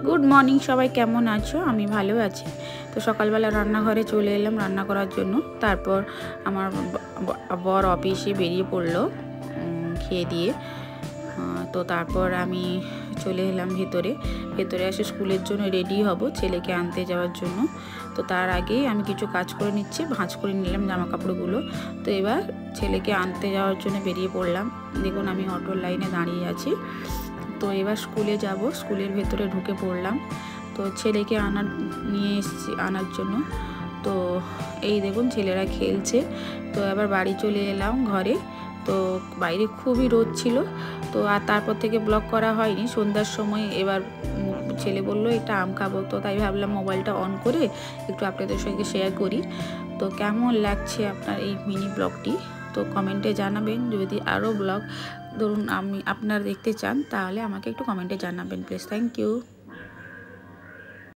Good morning সবাই, কেমন আছো? আমি ভালো আছি। তো সকালবেলা রান্নাঘরে চলে এলাম রান্না করার জন্য। তারপর আমার বর অফিসে বেরিয়ে পড়লো খেয়ে দিয়ে। তো তারপর আমি চলে এলাম ভেতরে এসে স্কুলের জন্য রেডি হব, ছেলেকে আনতে যাওয়ার জন্য। তো তার আগেই আমি কিছু কাজ করে নিচ্ছি, ভাঁজ করে নিলাম জামা কাপড়গুলো। তো এবার ছেলেকে আনতে যাওয়ার জন্য বেরিয়ে পড়লাম। দেখুন আমি অটোর লাইনে দাঁড়িয়ে আছি। তো এবার স্কুলে যাব, স্কুলের ভেতরে ঢুকে পড়লাম। তো ছেলেকে নিয়ে এসেছি আনার জন্য। তো এই দেখুন ছেলেরা খেলছে। তো এবার বাড়ি চলে এলাম ঘরে। তো বাইরে খুবই রোদ ছিল, তো আর তারপর থেকে ব্লগ করা হয়নি। সন্ধ্যার সময় এবার ছেলে বললো একটা আম খাবো, তো তাই ভাবলাম মোবাইলটা অন করে একটু আপনাদের সঙ্গে শেয়ার করি। তো কেমন লাগছে আপনার এই মিনি ব্লগটি, তো কমেন্টে জানাবেন। যদি আরও ব্লগ ধরুন আপনারা দেখতে চান, তাহলে আমাকে একটু কমেন্টে জানাবেন প্লিজ। Thank you.